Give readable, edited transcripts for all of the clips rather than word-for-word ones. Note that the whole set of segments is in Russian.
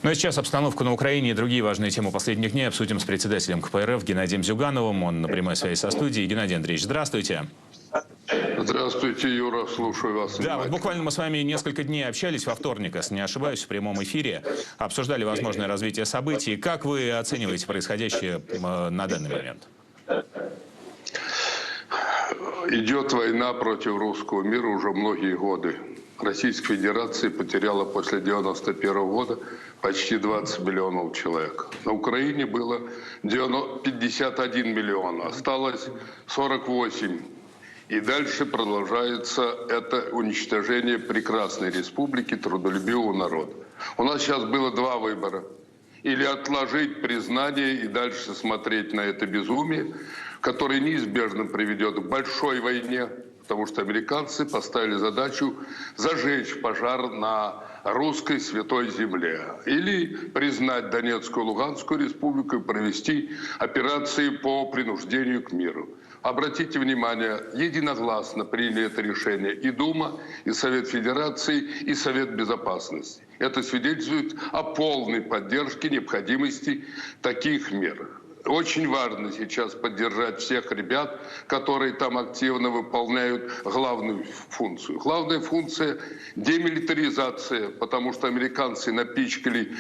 Ну и сейчас обстановку на Украине и другие важные темы последних дней обсудим с председателем КПРФ Геннадием Зюгановым. Он на прямой связи со студией. Геннадий Андреевич, здравствуйте. Здравствуйте, Юра, слушаю вас. Да, вот буквально мы с вами несколько дней общались во вторник, если не ошибаюсь, в прямом эфире. Обсуждали возможное развитие событий. Как вы оцениваете происходящее на данный момент? Идет война против русского мира уже многие годы. Российская Федерация потеряла после 1991 года почти 20 миллионов человек. На Украине было 51 миллион, осталось 48. И дальше продолжается это уничтожение прекрасной республики, трудолюбивого народа. У нас сейчас было два выбора. Или отложить признание и дальше смотреть на это безумие, которое неизбежно приведет к большой войне, потому что американцы поставили задачу зажечь пожар на русской святой земле. Или признать Донецкую и Луганскую республику и провести операции по принуждению к миру. Обратите внимание, единогласно приняли это решение и Дума, и Совет Федерации, и Совет Безопасности. Это свидетельствует о полной поддержке необходимости таких мер. Очень важно сейчас поддержать всех ребят, которые там активно выполняют главную функцию. Главная функция – демилитаризация, потому что американцы напичкали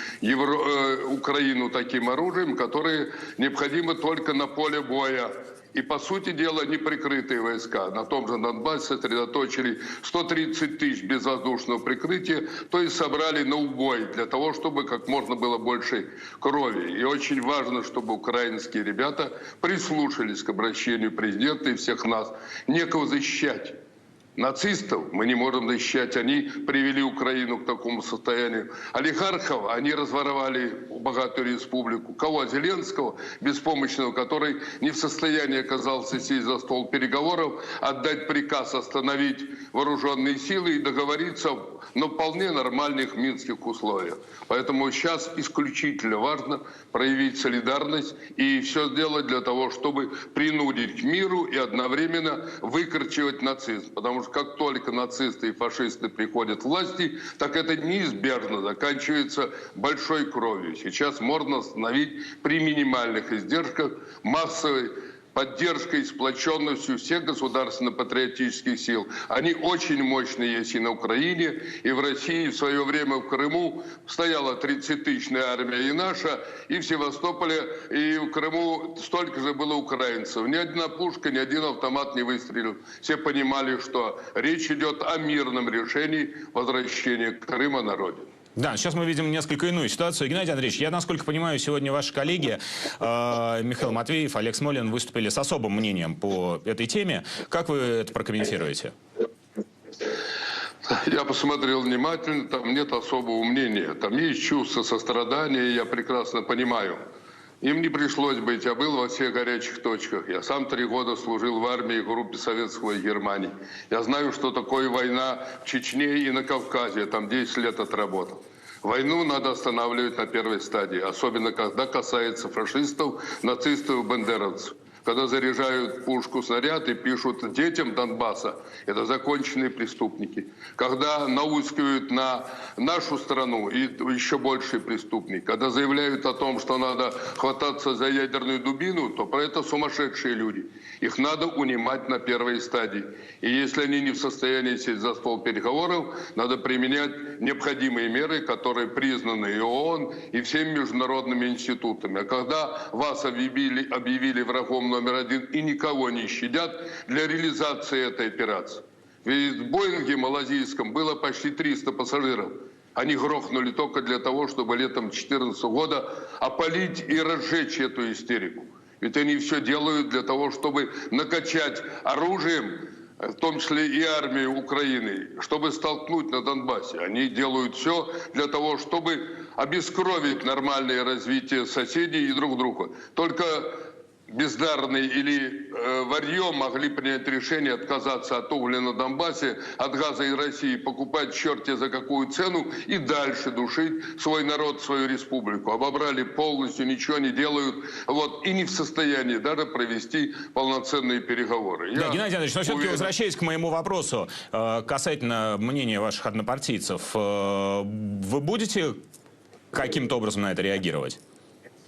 Украину таким оружием, которое необходимо только на поле боя. И, по сути дела, неприкрытые войска на том же Донбассе сосредоточили 130 тысяч безвоздушного прикрытия, то есть собрали на убой для того, чтобы как можно было больше крови. И очень важно, чтобы украинские ребята прислушались к обращению президента и всех нас. Некого защищать. Нацистов мы не можем защищать, они привели Украину к такому состоянию. Олигархов они разворовали богатую республику. Кого? Зеленского, беспомощного, который не в состоянии оказался сесть за стол переговоров, отдать приказ остановить вооруженные силы и договориться на вполне нормальных минских условиях. Поэтому сейчас исключительно важно проявить солидарность и все сделать для того, чтобы принудить к миру и одновременно выкорчевать нацизм. Потому что как только нацисты и фашисты приходят к власти, так это неизбежно заканчивается большой кровью. Сейчас можно остановить при минимальных издержках массовой поддержкой и сплоченностью всех государственно-патриотических сил. Они очень мощные есть и на Украине, и в России. В свое время в Крыму стояла 30-тысячная армия и наша, и в Севастополе, и в Крыму столько же было украинцев. Ни одна пушка, ни один автомат не выстрелил. Все понимали, что речь идет о мирном решении возвращения Крыма на родину. Да, сейчас мы видим несколько иную ситуацию. Геннадий Андреевич, я, насколько понимаю, сегодня ваши коллеги Михаил Матвеев, Олег Смолин выступили с особым мнением по этой теме. Как вы это прокомментируете? Я посмотрел внимательно, там нет особого мнения. Там есть чувство сострадания, я прекрасно понимаю. Им не пришлось быть, я был во всех горячих точках. Я сам 3 года служил в армии в группе советского и Германии. Я знаю, что такое война в Чечне и на Кавказе. Я там 10 лет отработал. Войну надо останавливать на первой стадии, особенно когда касается фашистов, нацистов и бандеровцев. Когда заряжают пушку, снаряд и пишут детям Донбасса, это законченные преступники. Когда наускивают на нашу страну, и еще большие преступники. Когда заявляют о том, что надо хвататься за ядерную дубину, то про это сумасшедшие люди. Их надо унимать на первой стадии. И если они не в состоянии сесть за стол переговоров, надо применять необходимые меры, которые признаны и ООН, и всеми международными институтами. А когда вас объявили врагом номер 1 и никого не щадят для реализации этой операции. Ведь в Боинге малазийском было почти 300 пассажиров. Они грохнули только для того, чтобы летом 2014 года опалить и разжечь эту истерику. Ведь они все делают для того, чтобы накачать оружием, в том числе и армию Украины, чтобы столкнуть на Донбассе. Они делают все для того, чтобы обескровить нормальное развитие соседей и друг друга. Только бездарные или варьё могли принять решение отказаться от угля на Донбассе, от газа из России, покупать черти за какую цену и дальше душить свой народ, свою республику. Обобрали полностью, ничего не делают, вот, и не в состоянии даже провести полноценные переговоры. Да, Геннадий Андреевич, но все-таки возвращаясь к моему вопросу касательно мнения ваших однопартийцев, вы будете каким-то образом на это реагировать?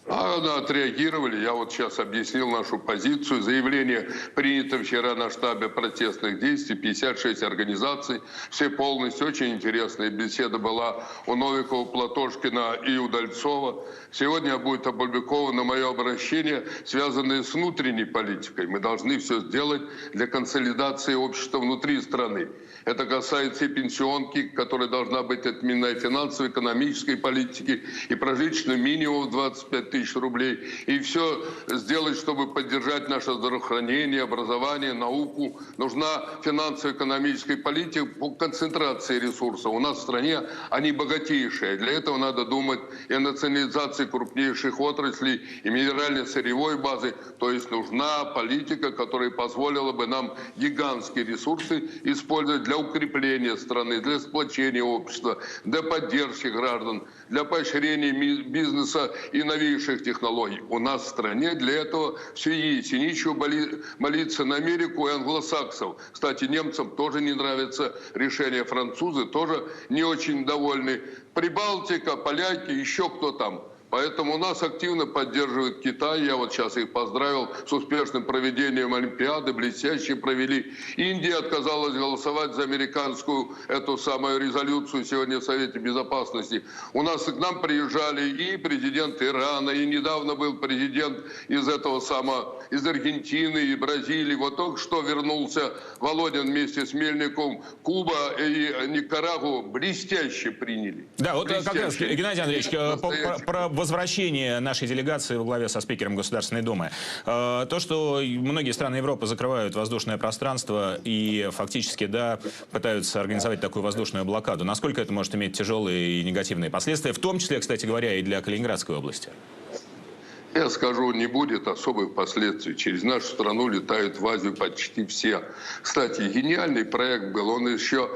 Отреагировали. Я вот сейчас объяснил нашу позицию. Заявление принято вчера на штабе протестных действий. 56 организаций. Все полностью. Очень интересная беседа была у Новикова, Платошкина и Удальцова. Сегодня будет опубликовано мое обращение, связанное с внутренней политикой. Мы должны все сделать для консолидации общества внутри страны. Это касается и пенсионки, которая должна быть отменена, и финансовой, экономической политики, и прожиточный минимум в 25 тысяч рублей. И все сделать, чтобы поддержать наше здравоохранение, образование, науку. Нужна финансово-экономическая политика по концентрации ресурсов. У нас в стране они богатейшие. Для этого надо думать и о национализации крупнейших отраслей, и минерально-сырьевой базы. То есть нужна политика, которая позволила бы нам гигантские ресурсы использовать для укрепления страны, для сплочения общества, для поддержки граждан, для поощрения бизнеса и новейших технологий. У нас в стране для этого все есть. И нечего молиться на Америку и англосаксов. Кстати, немцам тоже не нравится решение, французы тоже не очень довольны. Прибалтика, поляки, еще кто там. Поэтому нас активно поддерживает Китай. Я вот сейчас их поздравил с успешным проведением Олимпиады, блестяще провели. Индия отказалась голосовать за американскую эту самую резолюцию сегодня в Совете Безопасности. У нас к нам приезжали и президент Ирана, и недавно был президент из этого самого, из Аргентины и Бразилии. Вот только что вернулся Володин вместе с Мельниковым. Куба и Никарагуа блестяще приняли. Да, вот как раз, Геннадий Андреевич, про возвращение нашей делегации во главе со спикером Государственной Думы. То, что многие страны Европы закрывают воздушное пространство и фактически, да, пытаются организовать такую воздушную блокаду. Насколько это может иметь тяжелые и негативные последствия, в том числе, кстати говоря, и для Калининградской области? Я скажу, не будет особых последствий. Через нашу страну летают в Азию почти все. Кстати, гениальный проект был, он еще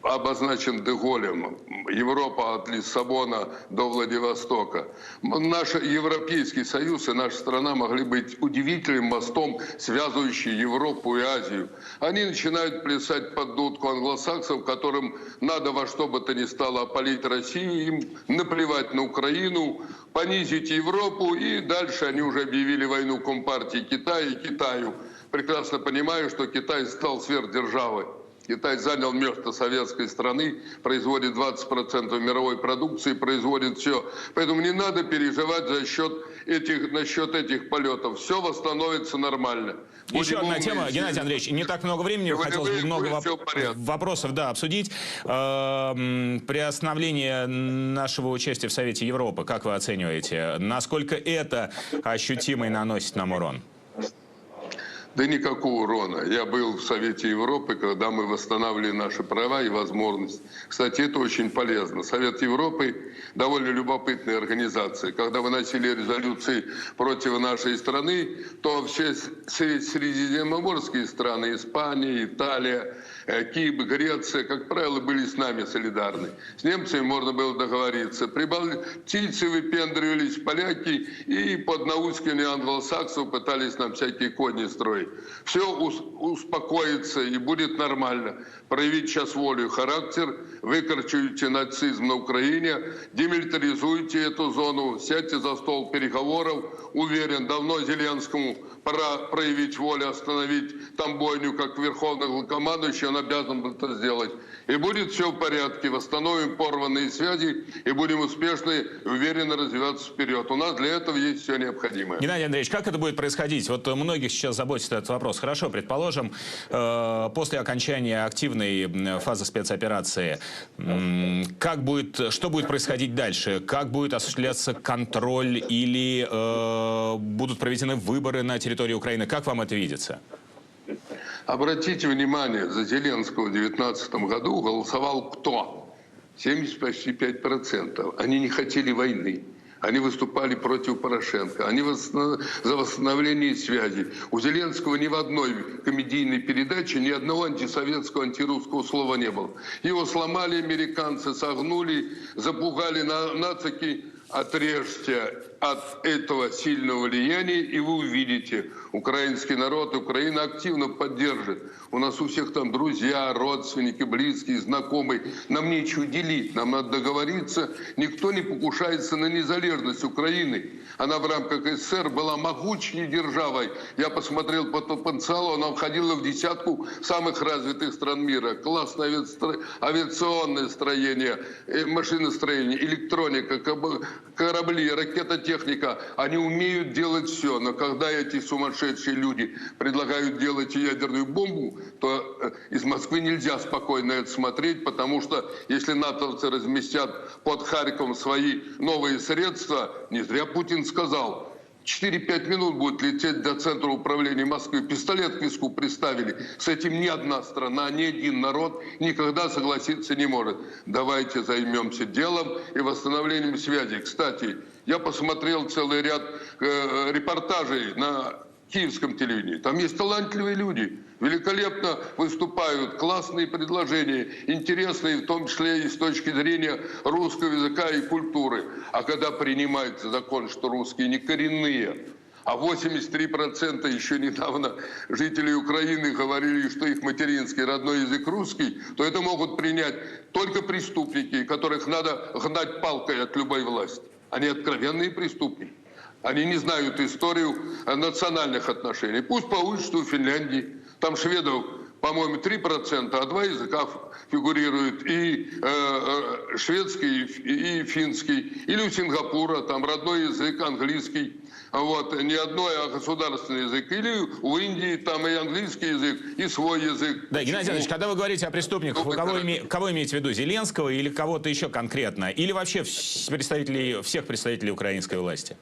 обозначен Де-Голем. Европа от Лиссабона до Владивостока. Наш Европейский Союз и наша страна могли быть удивительным мостом, связывающим Европу и Азию. Они начинают плясать под дудку англосаксов, которым надо во что бы то ни стало опалить Россию, им наплевать на Украину, понизить Европу, и дальше они уже объявили войну Компартии Китая и Китаю. Прекрасно понимаю, что Китай стал сверхдержавой. Китай занял место советской страны, производит 20% мировой продукции, производит все. Поэтому не надо переживать насчет этих полетов. Все восстановится нормально. Еще одна тема, Геннадий Андреевич, не так много времени, хотелось бы много вопросов обсудить. Приостановление нашего участия в Совете Европы, как вы оцениваете? Насколько это ощутимо и наносит нам урон? Да никакого урона. Я был в Совете Европы, когда мы восстанавливали наши права и возможности. Кстати, это очень полезно. Совет Европы довольно любопытная организация. Когда выносили резолюции против нашей страны, то все средиземноморские страны, Испания, Италия, Кипр, Греция, как правило, были с нами солидарны. С немцами можно было договориться. Прибалтийцы выпендривались, поляки, и под наускивание англосаксов пытались нам всякие козни строить. Все успокоится и будет нормально. Проявить сейчас волю и характер, выкорчуйте нацизм на Украине, демилитаризуйте эту зону, сядьте за стол переговоров. Уверен, давно Зеленскому пора проявить волю, остановить там бойню, как верховный главнокомандующий, он обязан был это сделать. И будет все в порядке, восстановим порванные связи и будем успешно и уверенно развиваться вперед. У нас для этого есть все необходимое. Геннадий Андреевич, как это будет происходить? Вот многих сейчас заботит этот вопрос. Хорошо, предположим, после окончания активной фазы спецоперации, что будет происходить дальше? Как будет осуществляться контроль или будут проведены выборы на территории Украины? Как вам это видится? Обратите внимание, за Зеленского в 2019 году голосовал кто? 75%. Они не хотели войны. Они выступали против Порошенко. Они за восстановление связи. У Зеленского ни в одной комедийной передаче ни одного антисоветского, антирусского слова не было. Его сломали американцы, согнули, запугали нацики. Отрежьте от этого сильного влияния, и вы увидите, украинский народ, Украина активно поддержит. У нас у всех там друзья, родственники, близкие, знакомые. Нам нечего делить, нам надо договориться. Никто не покушается на незалежность Украины. Она в рамках СССР была могучей державой. Я посмотрел по потенциалу, она входила в десятку самых развитых стран мира. Классное авиационное строение, машиностроение, электроника, корабли, ракетотехника. Они умеют делать все. Но когда эти сумасшедшие люди предлагают делать ядерную бомбу, то из Москвы нельзя спокойно это смотреть, потому что если натовцы разместят под Харьковом свои новые средства, не зря Путин сказал, 4-5 минут будет лететь до центра управления Москвы. Пистолет к виску приставили. С этим ни одна страна, ни один народ никогда согласиться не может. Давайте займемся делом и восстановлением связи. Кстати, я посмотрел целый ряд репортажей на киевском телевидении. Там есть талантливые люди, великолепно выступают, классные предложения, интересные, в том числе и с точки зрения русского языка и культуры. А когда принимается закон, что русские не коренные, а 83% еще недавно жителей Украины говорили, что их материнский родной язык русский, то это могут принять только преступники, которых надо гнать палкой от любой власти. Они откровенные преступники. Они не знают историю национальных отношений. Пусть поучатся в Финляндии. Там шведов, по-моему, 3%, а 2 языка фигурируют. И шведский, и финский. Или у Сингапура, там родной язык английский. Вот, не одной, а государственный язык. Или у Индии там и английский язык, и свой язык. Да, Геннадий Иванович, когда вы говорите о преступниках, вы кого имеете в виду? Зеленского или кого-то еще конкретно? Или вообще всех представителей украинской власти?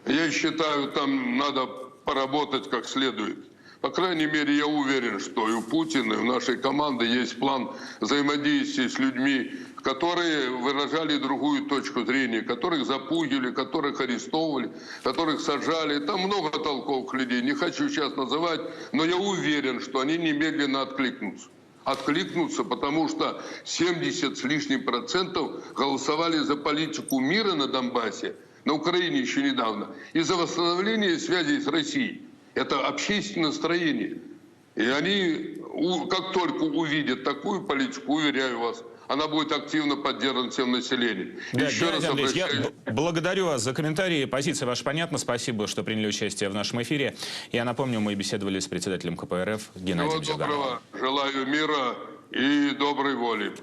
Я считаю, там надо поработать как следует. По крайней мере, я уверен, что и у Путина, и у нашей команды есть план взаимодействия с людьми, которые выражали другую точку зрения, которых запугивали, которых арестовывали, которых сажали. Там много толковых людей, не хочу сейчас называть, но я уверен, что они немедленно откликнутся. Откликнутся, потому что 70 с лишним процентов голосовали за политику мира на Донбассе, на Украине еще недавно, и за восстановление связей с Россией. Это общественное настроение. И они, как только увидят такую политику, уверяю вас, она будет активно поддержана всем населением. Да, еще раз обращаюсь. Я благодарю вас за комментарии. Позиция ваша понятна. Спасибо, что приняли участие в нашем эфире. Я напомню, мы беседовали с председателем КПРФ Геннадием Зюгановым. Всего доброго. Желаю мира и доброй воли.